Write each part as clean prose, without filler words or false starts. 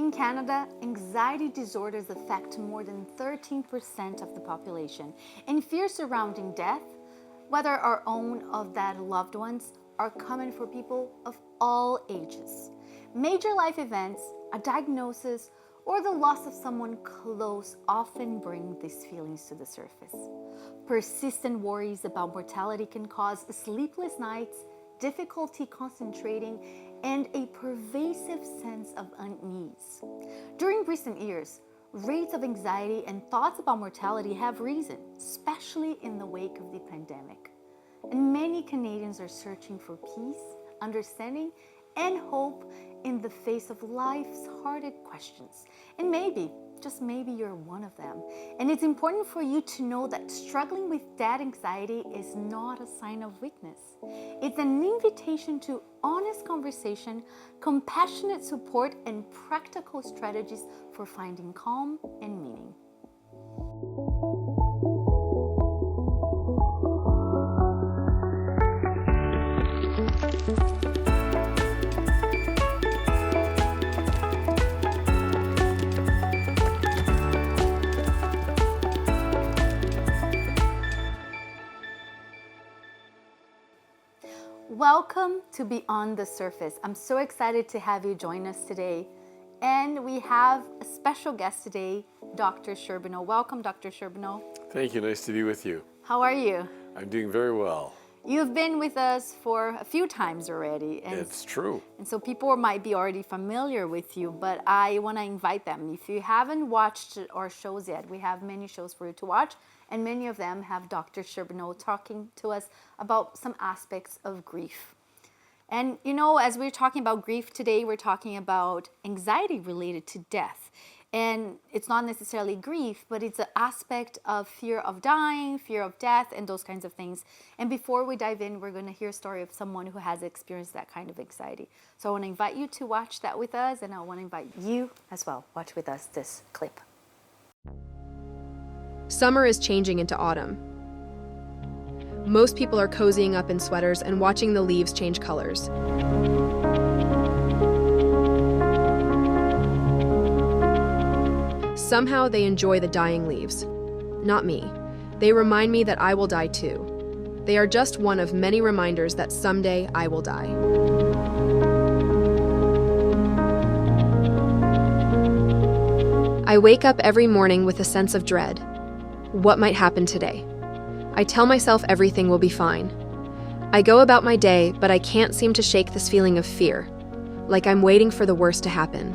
In Canada, anxiety disorders affect more than 13% of the population, and fears surrounding death, whether our own or that of loved ones, are common for people of all ages. Major life events, a diagnosis, or the loss of someone close often bring these feelings to the surface. Persistent worries about mortality can cause sleepless nights, difficulty concentrating, and a pervasive sense of unease. During recent years, rates of anxiety and thoughts about mortality have risen, especially in the wake of the pandemic. And many Canadians are searching for peace, understanding, and hope in the face of life's hardest questions. And maybe, just maybe, you're one of them. And it's important for you to know that struggling with that anxiety is not a sign of weakness. It's an invitation to honest conversation, compassionate support, and practical strategies for finding calm and meaning. Welcome to Beyond the Surface. I'm so excited to have you join us today. And we have a special guest today, Dr. Sherbino. Welcome, Dr. Sherbino. Thank you. Nice to be with you. How are you? I'm doing very well. You've been with us for a few times already. And it's true. And so people might be already familiar with you, but I want to invite them. If you haven't watched our shows yet, we have many shows for you to watch. And many of them have Dr. Sherbino talking to us about some aspects of grief. And you know, as we're talking about grief today, we're talking about anxiety related to death. And it's not necessarily grief, but it's an aspect of fear of dying, fear of death, and those kinds of things. And before we dive in, we're going to hear a story of someone who has experienced that kind of anxiety. So I want to invite you to watch that with us, and I want to invite you as well. Watch with us this clip. Summer is changing into autumn. Most people are cozying up in sweaters and watching the leaves change colors. Somehow they enjoy the dying leaves. Not me. They remind me that I will die too. They are just one of many reminders that someday I will die. I wake up every morning with a sense of dread. What might happen today? I tell myself everything will be fine. I go about my day, but I can't seem to shake this feeling of fear, like I'm waiting for the worst to happen.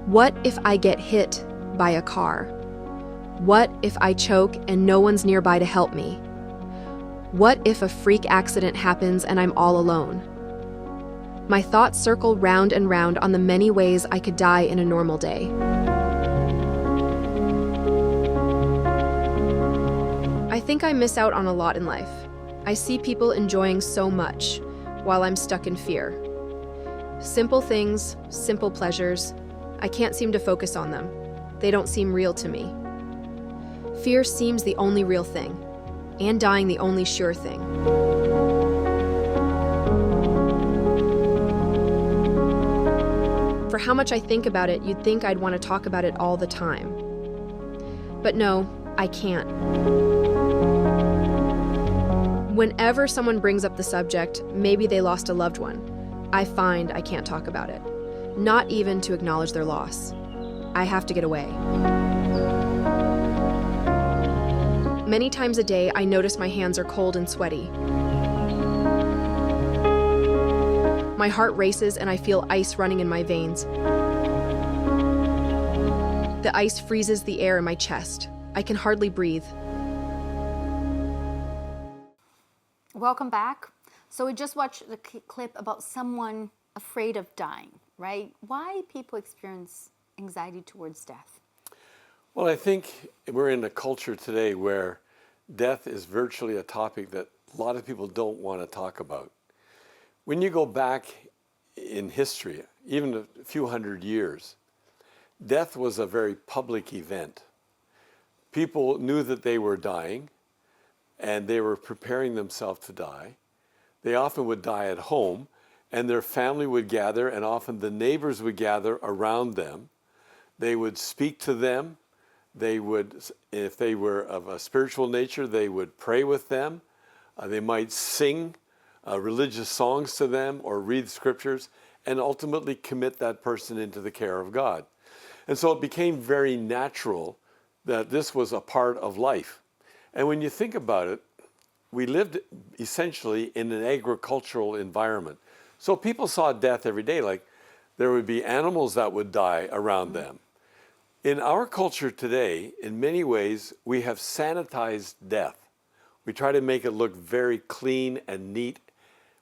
What if I get hit by a car? What if I choke and no one's nearby to help me? What if a freak accident happens and I'm all alone? My thoughts circle round and round on the many ways I could die in a normal day. I think I miss out on a lot in life. I see people enjoying so much, while I'm stuck in fear. Simple things, simple pleasures, I can't seem to focus on them. They don't seem real to me. Fear seems the only real thing, and dying the only sure thing. For how much I think about it, you'd think I'd want to talk about it all the time. But no, I can't. Whenever someone brings up the subject, maybe they lost a loved one, I find I can't talk about it, not even to acknowledge their loss. I have to get away. Many times a day, I notice my hands are cold and sweaty. My heart races and I feel ice running in my veins. The ice freezes the air in my chest. I can hardly breathe. Welcome back. So we just watched the clip about someone afraid of dying, right? Why people experience anxiety towards death? Well, I think we're in a culture today where death is virtually a topic that a lot of people don't want to talk about. When you go back in history, even a few hundred years, death was a very public event. People knew that they were dying, and they were preparing themselves to die. They often would die at home, and their family would gather, and often the neighbors would gather around them. They would speak to them. They would, if they were of a spiritual nature, they would pray with them. They might sing religious songs to them or read scriptures and ultimately commit that person into the care of God. And so it became very natural that this was a part of life. And when you think about it, we lived essentially in an agricultural environment. So people saw death every day. Like there would be animals that would die around them. In our culture today, in many ways, we have sanitized death. We try to make it look very clean and neat,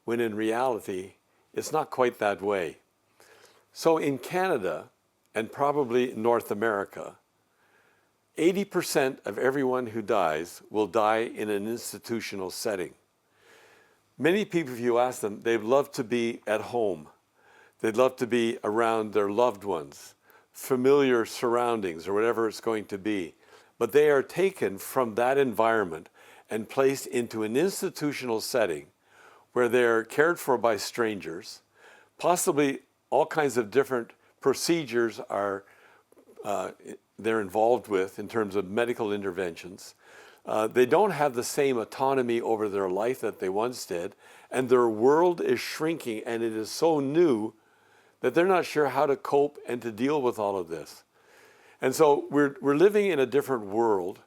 when in reality, it's not quite that way. So in Canada, and probably North America, 80% of everyone who dies will die in an institutional setting. Many people, if you ask them, they'd love to be at home. They'd love to be around their loved ones, familiar surroundings, or whatever it's going to be. But they are taken from that environment and placed into an institutional setting where they're cared for by strangers. Possibly all kinds of different procedures are they're involved with in terms of medical interventions. They don't have the same autonomy over their life that they once did, and their world is shrinking, and it is so new that they're not sure how to cope and to deal with all of this. And so we're living in a different world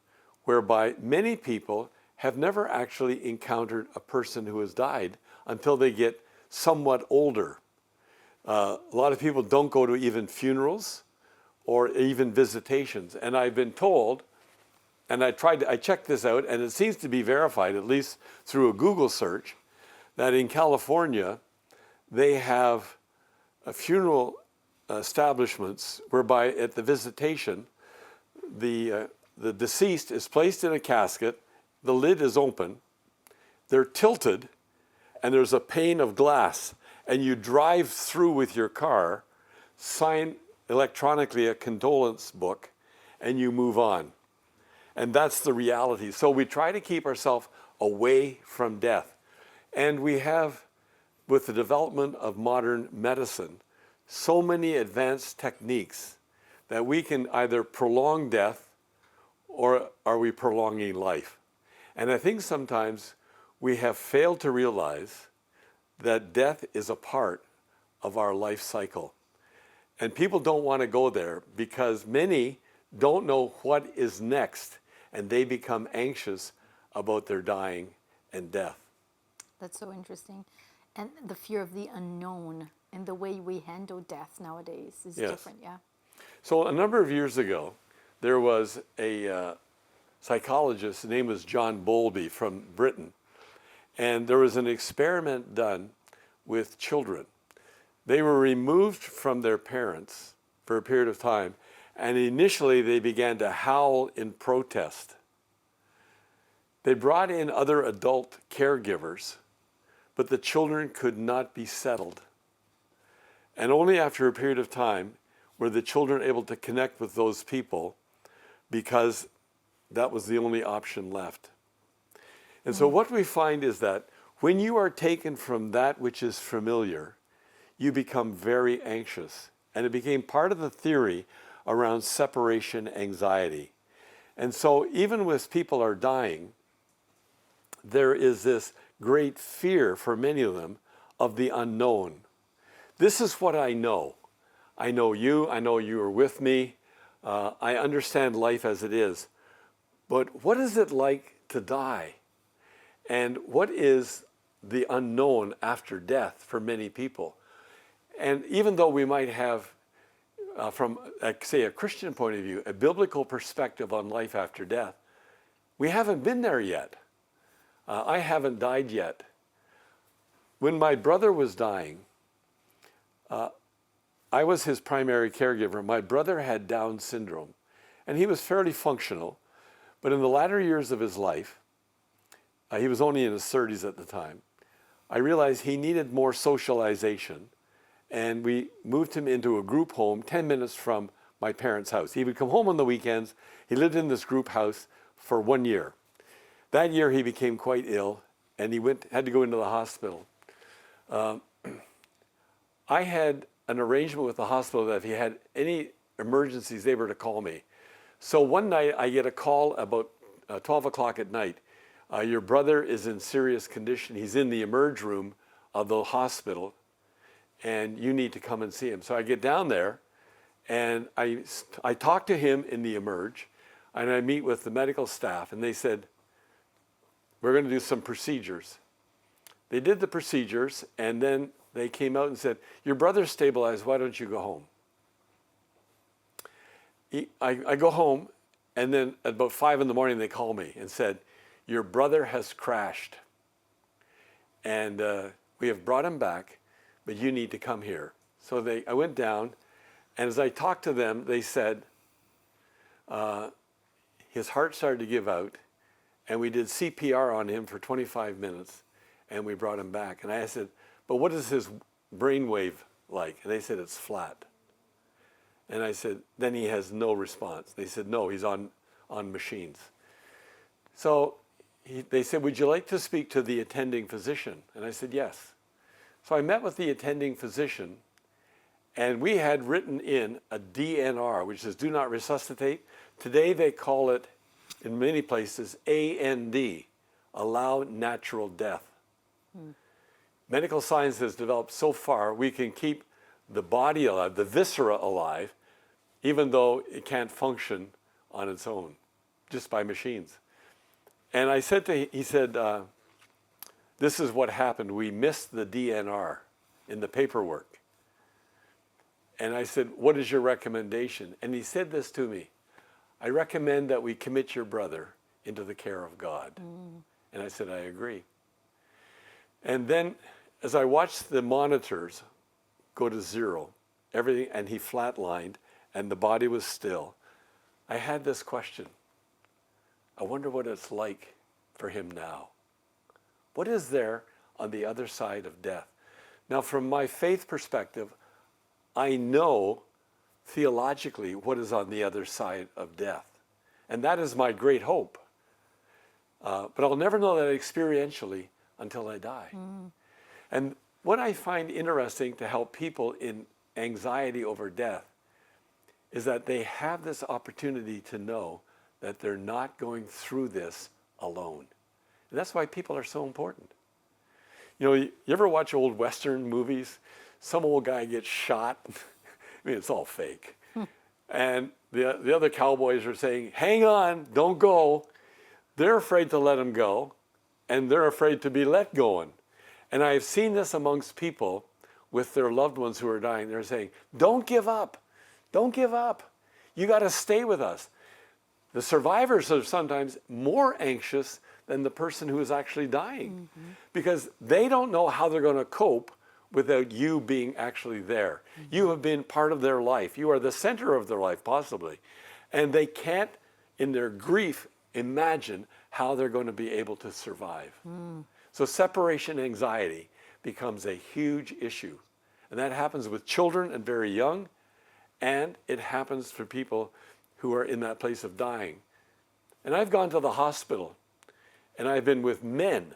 whereby many people have never actually encountered a person who has died until they get somewhat older. A lot of people don't go to even funerals or even visitations. And I've been told, and I checked this out, and it seems to be verified, at least through a Google search, that in California, they have funeral establishments whereby at the visitation, the deceased is placed in a casket, the lid is open, they're tilted, and there's a pane of glass, and you drive through with your car, sign electronically a condolence book, and you move on. And that's the reality. So we try to keep ourselves away from death. And we have, with the development of modern medicine, so many advanced techniques that we can either prolong death or are we prolonging life. And I think sometimes we have failed to realize that death is a part of our life cycle. And people don't want to go there because many don't know what is next, and they become anxious about their dying and death. That's so interesting. And the fear of the unknown and the way we handle death nowadays is different, yeah. So a number of years ago, there was a psychologist, his name was John Bowlby from Britain, and there was an experiment done with children. They were removed from their parents for a period of time, and initially they began to howl in protest. They brought in other adult caregivers, but the children could not be settled. And only after a period of time were the children able to connect with those people, because that was the only option left. And so what we find is that when you are taken from that which is familiar, you become very anxious. And it became part of the theory around separation anxiety. And so even when people are dying, there is this great fear for many of them of the unknown. This is what I know. I know you are with me. I understand life as it is. But what is it like to die? And what is the unknown after death for many people? And even though we might have, from, say, a Christian point of view, a biblical perspective on life after death, we haven't been there yet. I haven't died yet. When my brother was dying, I was his primary caregiver. My brother had Down syndrome, and he was fairly functional. But in the latter years of his life, he was only in his 30s at the time, I realized he needed more socialization, and we moved him into a group home 10 minutes from my parents' house. He would come home on the weekends. He lived in this group house for 1 year. That year he became quite ill, and he had to go into the hospital. I had an arrangement with the hospital that if he had any emergencies, they were to call me. So one night I get a call about 12 o'clock at night. Your brother is in serious condition. He's in the emerge room of the hospital, and you need to come and see him. So I get down there, and I talk to him in the emerge, and I meet with the medical staff, and they said, we're going to do some procedures. They did the procedures, and then they came out and said, your brother's stabilized, why don't you go home? I go home, and then at about 5 in the morning, they call me and said, your brother has crashed, and we have brought him back, but you need to come here. So I went down, and as I talked to them, they said, his heart started to give out, and we did CPR on him for 25 minutes, and we brought him back. And I said, but what is his brainwave like? And they said, it's flat. And I said, then he has no response. They said, no, he's on machines. So they said, would you like to speak to the attending physician? And I said, yes. So I met with the attending physician, and we had written in a DNR, which is do not resuscitate. Today they call it, in many places, AND, allow natural death. Medical science has developed so far, we can keep the body alive, the viscera alive, even though it can't function on its own, just by machines. And I said to him, he said, this is what happened. We missed the DNR in the paperwork. And I said, what is your recommendation? And he said this to me, I recommend that we commit your brother into the care of God. And I said, I agree. And then as I watched the monitors go to zero, everything, and he flatlined, and the body was still, I had this question. I wonder what it's like for him now. What is there on the other side of death? Now, from my faith perspective, I know theologically what is on the other side of death. And that is my great hope. But I'll never know that experientially until I die. And what I find interesting to help people in anxiety over death is that they have this opportunity to know that they're not going through this alone. And that's why people are so important. You know, you ever watch old Western movies? Some old guy gets shot. I mean, it's all fake. And the other cowboys are saying, hang on, don't go. They're afraid to let him go, and they're afraid to be let going. And I have seen this amongst people with their loved ones who are dying. They're saying, don't give up. Don't give up. You got to stay with us. The survivors are sometimes more anxious than the person who is actually dying because they don't know how they're going to cope without you being actually there. You have been part of their life. You are the center of their life, possibly. And they can't, in their grief, imagine how they're going to be able to survive. So separation anxiety becomes a huge issue. And that happens with children and very young, and it happens for people who are in that place of dying. And I've gone to the hospital, and I've been with men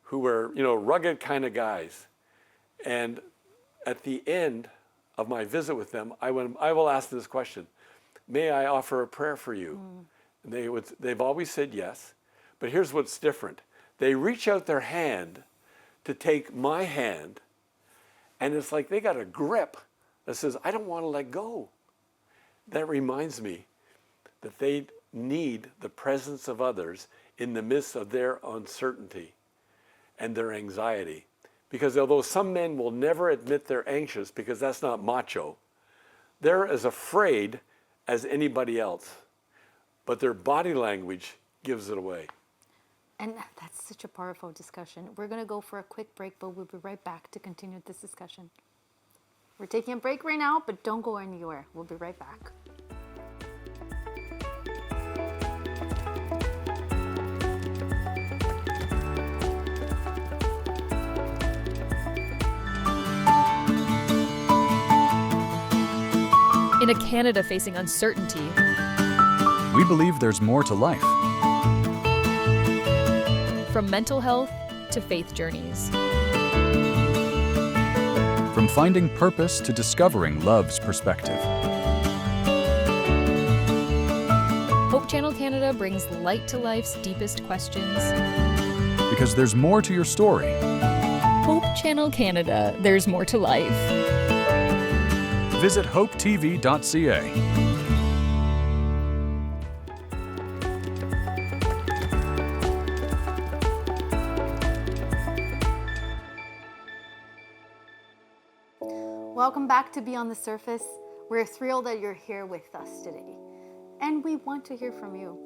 who were, rugged kind of guys. And at the end of my visit with them, I will ask this question, may I offer a prayer for you? And they've always said yes, but here's what's different. They reach out their hand to take my hand, and it's like they got a grip that says, I don't want to let go. That reminds me that they need the presence of others in the midst of their uncertainty and their anxiety. Because although some men will never admit they're anxious because that's not macho, they're as afraid as anybody else. But their body language gives it away. And that's such a powerful discussion. We're going to go for a quick break, but we'll be right back to continue this discussion. We're taking a break right now, but don't go anywhere. We'll be right back. In a Canada facing uncertainty, we believe there's more to life. From mental health to faith journeys. From finding purpose to discovering love's perspective. Hope Channel Canada brings light to life's deepest questions. Because there's more to your story. Hope Channel Canada, there's more to life. Visit hopetv.ca. Welcome back to Beyond the Surface. We're thrilled that you're here with us today. And we want to hear from you.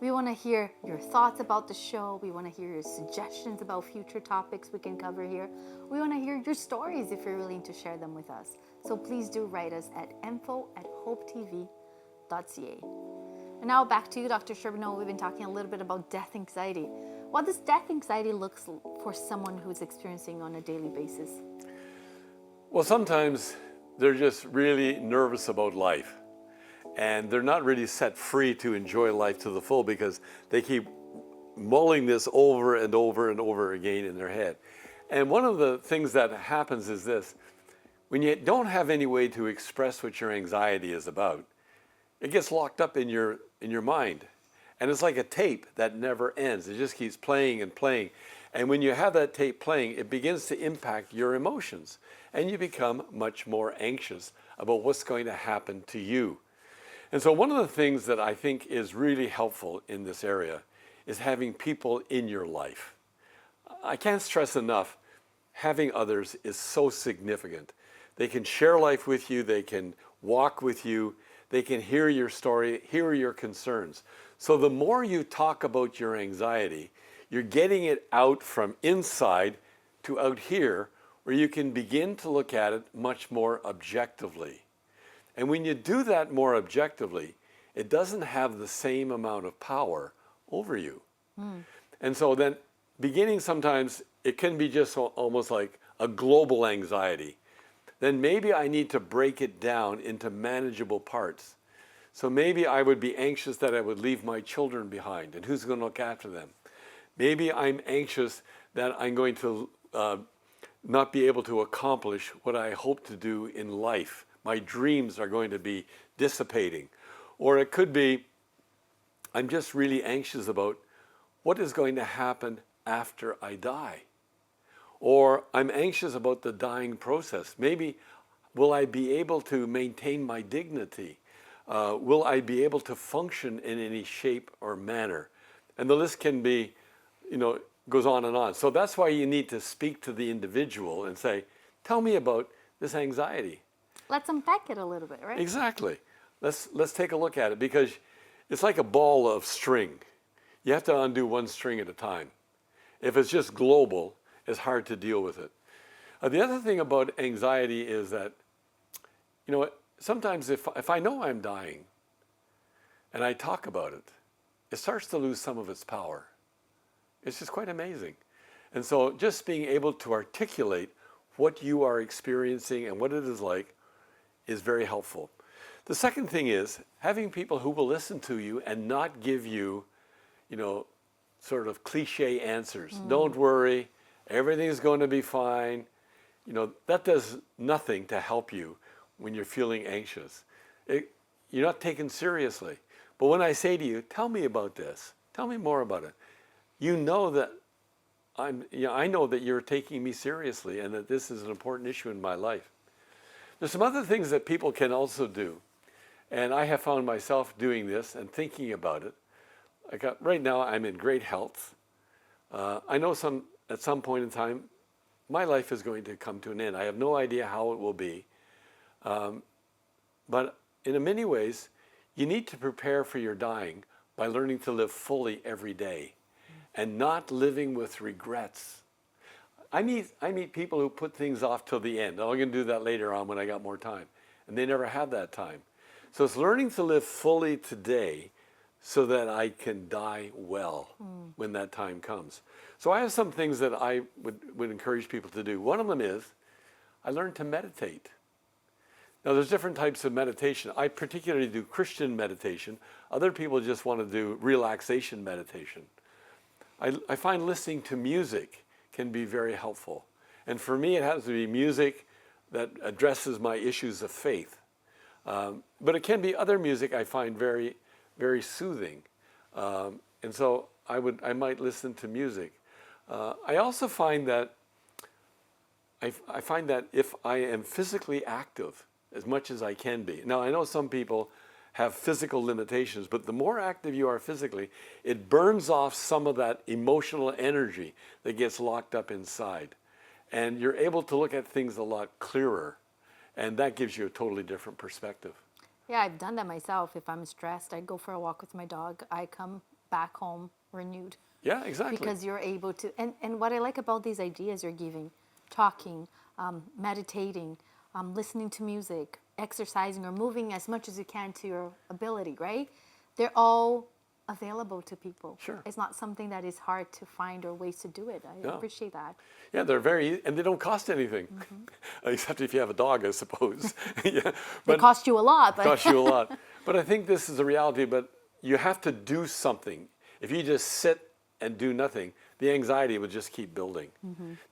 We want to hear your thoughts about the show. We want to hear your suggestions about future topics we can cover here. We want to hear your stories if you're willing to share them with us. So please do write us at info@hopetv.ca. And now back to you, Dr. Sherbino. We've been talking a little bit about death anxiety. What does death anxiety look for someone who's experiencing on a daily basis? Well, sometimes they're just really nervous about life. And they're not really set free to enjoy life to the full because they keep mulling this over and over and over again in their head. And one of the things that happens is this: when you don't have any way to express what your anxiety is about, it gets locked up in your mind. And it's like a tape that never ends. It just keeps playing and playing. And when you have that tape playing, it begins to impact your emotions. And you become much more anxious about what's going to happen to you. And so one of the things that I think is really helpful in this area is having people in your life. I can't stress enough, having others is so significant. They can share life with you, they can walk with you, they can hear your story, hear your concerns. So the more you talk about your anxiety, you're getting it out from inside to out here, where you can begin to look at it much more objectively. And when you do that more objectively, it doesn't have the same amount of power over you. And so then beginning sometimes, it can be just almost like a global anxiety. Then maybe I need to break it down into manageable parts. So maybe I would be anxious that I would leave my children behind, and who's going to look after them? Maybe I'm anxious that I'm going to not be able to accomplish what I hope to do in life. My dreams are going to be dissipating. Or it could be, I'm just really anxious about what is going to happen after I die. Or I'm anxious about the dying process. Maybe, will I be able to maintain my dignity? Will I be able to function in any shape or manner? And the list can be, goes on and on. So that's why you need to speak to the individual and say, tell me about this anxiety. Let's unpack it a little bit, right? Exactly. Let's take a look at it, because it's like a ball of string. You have to undo one string at a time. If it's just global, it's hard to deal with it. The other thing about anxiety is that, sometimes if I know I'm dying and I talk about it, it starts to lose some of its power. It's just quite amazing. And so just being able to articulate what you are experiencing and what it is like is very helpful. The second thing is having people who will listen to you and not give you, sort of cliche answers. Don't worry, everything's going to be fine. That does nothing to help you when you're feeling anxious. You're not taken seriously. But when I say to you, tell me about this, tell me more about it, I know that you're taking me seriously and that this is an important issue in my life. There's some other things that people can also do. And I have found myself doing this and thinking about it. Right now, I'm in great health. I know at some point in time, my life is going to come to an end. I have no idea how it will be. But in many ways, you need to prepare for your dying by learning to live fully every day and not living with regrets. I meet people who put things off till the end. I'm going to do that later on when I got more time. And they never have that time. So it's learning to live fully today so that I can die well when that time comes. So I have some things that I would encourage people to do. One of them is I learned to meditate. Now there's different types of meditation. I particularly do Christian meditation. Other people just want to do relaxation meditation. I find listening to music can be very helpful. And for me, it has to be music that addresses my issues of faith. But it can be other music I find very, very soothing. And so I might listen to music. I also find that I find that if I am physically active as much as I can be. Now, I know some people have physical limitations, but the more active you are physically, it burns off some of that emotional energy that gets locked up inside. And you're able to look at things a lot clearer, and that gives you a totally different perspective. Yeah, I've done that myself. If I'm stressed, I go for a walk with my dog. I come back home renewed. Yeah, exactly. Because you're able to, and what I like about these ideas you're giving, talking, meditating, listening to music, exercising or moving as much as you can to your ability, right? They're all available to people. Sure. It's not something that is hard to find or ways to do it. I appreciate that. Yeah, they're and they don't cost anything, except if you have a dog, I suppose. Yeah, They cost you a lot. But cost you a lot. But I think this is a reality, but you have to do something. If you just sit and do nothing, the anxiety would just keep building.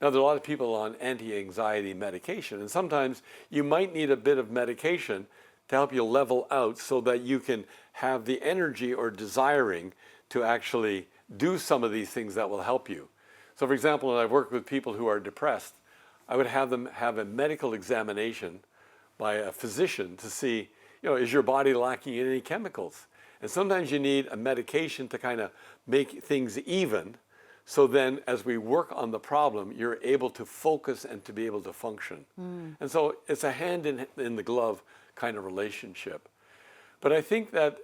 Now, there are a lot of people on anti-anxiety medication, and sometimes you might need a bit of medication to help you level out so that you can have the energy or desiring to actually do some of these things that will help you. So, for example, when I've worked with people who are depressed, I would have them have a medical examination by a physician to see, is your body lacking in any chemicals? And sometimes you need a medication to kind of make things even. So then as we work on the problem, you're able to focus and to be able to function. And so it's a hand in the glove kind of relationship. But I think that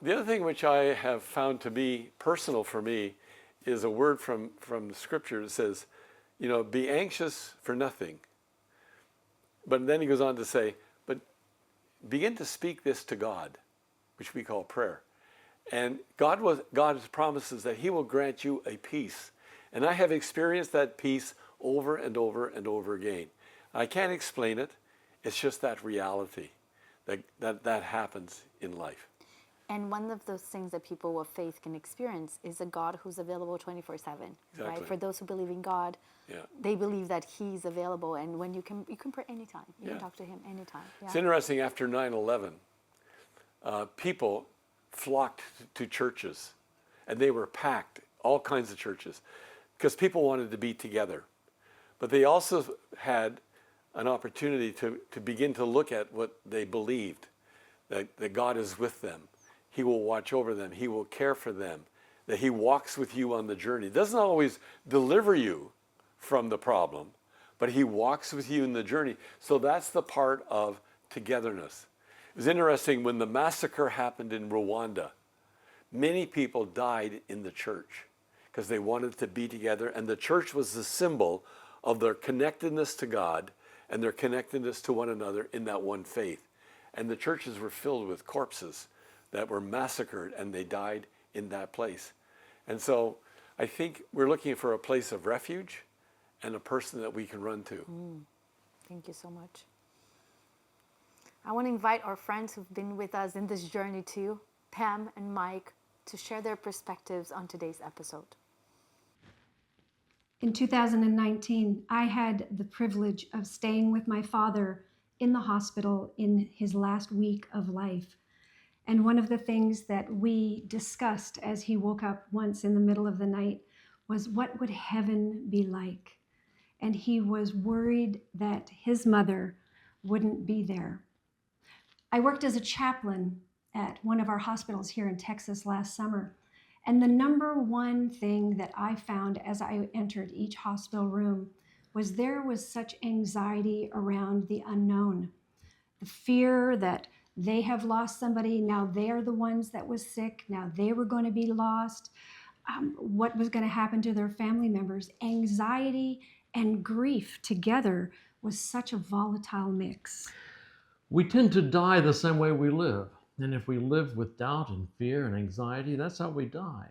the other thing which I have found to be personal for me is a word from the scripture that says, be anxious for nothing. But then he goes on to say, but begin to speak this to God, which we call prayer. And God promises that he will grant you a peace. And I have experienced that peace over and over and over again. I can't explain it. It's just that reality that happens in life. And one of those things that people of faith can experience is a God who's available 24/7, Exactly. right? For those who believe in God, they believe that he's available. And when you can pray anytime. You can talk to him anytime. Yeah. It's interesting, after 9/11, people flocked to churches, and they were packed, all kinds of churches, because people wanted to be together. But they also had an opportunity to begin to look at what they believed, that God is with them. He will watch over them. He will care for them, that he walks with you on the journey. He doesn't always deliver you from the problem, but he walks with you in the journey. So that's the part of togetherness. It was interesting, when the massacre happened in Rwanda, many people died in the church because they wanted to be together, and the church was the symbol of their connectedness to God and their connectedness to one another in that one faith. And the churches were filled with corpses that were massacred, and they died in that place. And so I think we're looking for a place of refuge and a person that we can run to. Thank you so much. I want to invite our friends who've been with us in this journey too, Pam and Mike, to share their perspectives on today's episode. In 2019, I had the privilege of staying with my father in the hospital in his last week of life. And one of the things that we discussed as he woke up once in the middle of the night was, what would heaven be like? And he was worried that his mother wouldn't be there. I worked as a chaplain at one of our hospitals here in Texas last summer. And the number one thing that I found as I entered each hospital room was there was such anxiety around the unknown. The fear that they have lost somebody, now they're the ones that was sick, now they were going to be lost, what was going to happen to their family members. Anxiety and grief together was such a volatile mix. We tend to die the same way we live. And if we live with doubt and fear and anxiety, that's how we die.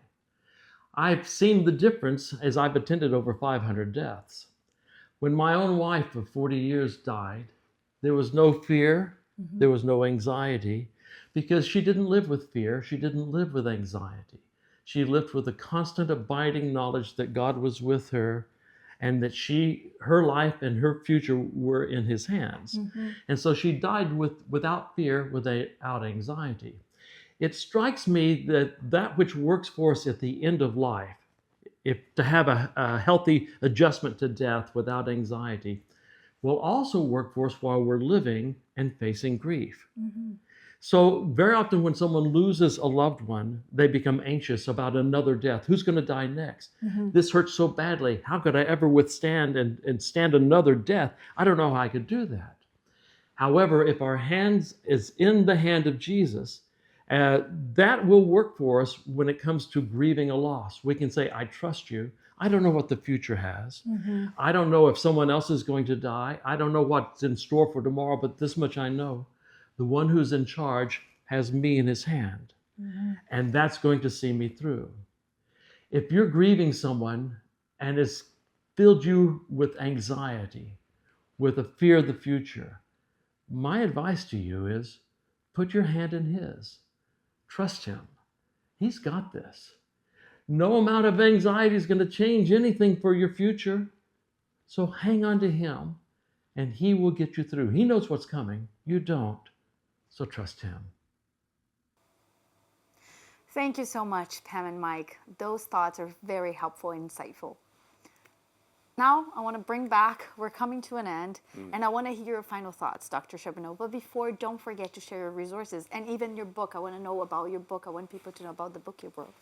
I've seen the difference as I've attended over 500 deaths. When my own wife of 40 years died, there was no fear, there was no anxiety, because she didn't live with fear, she didn't live with anxiety. She lived with a constant abiding knowledge that God was with her, and that her life and her future were in his hands. And so she died without fear, without anxiety. It strikes me that that which works for us at the end of life, if to have a healthy adjustment to death without anxiety, will also work for us while we're living and facing grief. So very often when someone loses a loved one, they become anxious about another death. Who's going to die next? This hurts so badly. How could I ever withstand and stand another death? I don't know how I could do that. However, if our hands is in the hand of Jesus, that will work for us when it comes to grieving a loss. We can say, I trust you. I don't know what the future has. I don't know if someone else is going to die. I don't know what's in store for tomorrow, but this much I know. The one who's in charge has me in his hand, and that's going to see me through. If you're grieving someone and it's filled you with anxiety, with a fear of the future, my advice to you is put your hand in his. Trust him. He's got this. No amount of anxiety is going to change anything for your future. So hang on to him, and he will get you through. He knows what's coming. You don't. So trust him. Thank you so much, Pam and Mike. Those thoughts are very helpful and insightful. Now, I want to bring back, we're coming to an end, and I want to hear your final thoughts, Dr. Sherbino. But before, don't forget to share your resources and even your book. I want to know about your book. I want people to know about the book you wrote.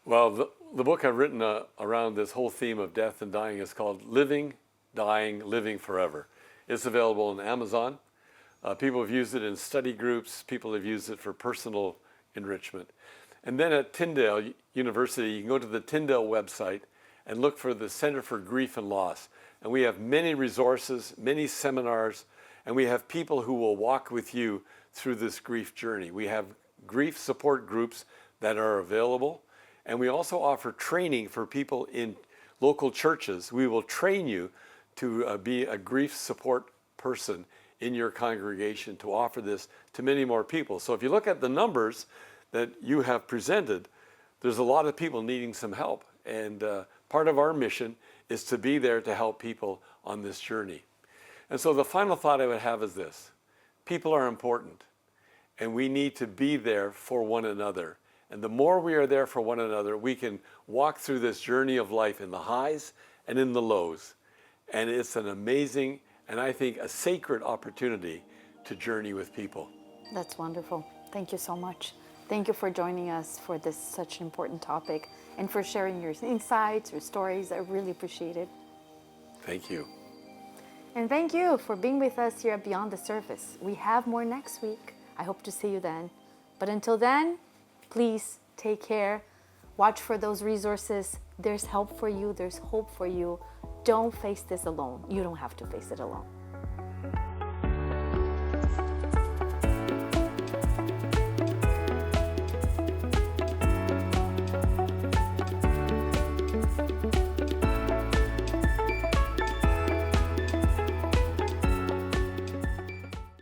Well, the book I've written around this whole theme of death and dying is called Living, Dying, Living Forever. It's available on Amazon. People have used it in study groups. People have used it for personal enrichment. And then at Tyndale University, you can go to the Tyndale website and look for the Center for Grief and Loss. And we have many resources, many seminars, and we have people who will walk with you through this grief journey. We have grief support groups that are available, and we also offer training for people in local churches. We will train you to be a grief support person in your congregation to offer this to many more people. So if you look at the numbers that you have presented, there's a lot of people needing some help. And part of our mission is to be there to help people on this journey. And so the final thought I would have is this: people are important, and we need to be there for one another. And the more we are there for one another, we can walk through this journey of life in the highs and in the lows. And it's an amazing, and I think a sacred opportunity to journey with people. That's wonderful. Thank you so much. Thank you for joining us for this such an important topic and for sharing your insights, your stories. I really appreciate it. Thank you. And thank you for being with us here at Beyond the Surface. We have more next week. I hope to see you then. But until then, please take care. Watch for those resources. There's help for you. There's hope for you. Don't face this alone. You don't have to face it alone.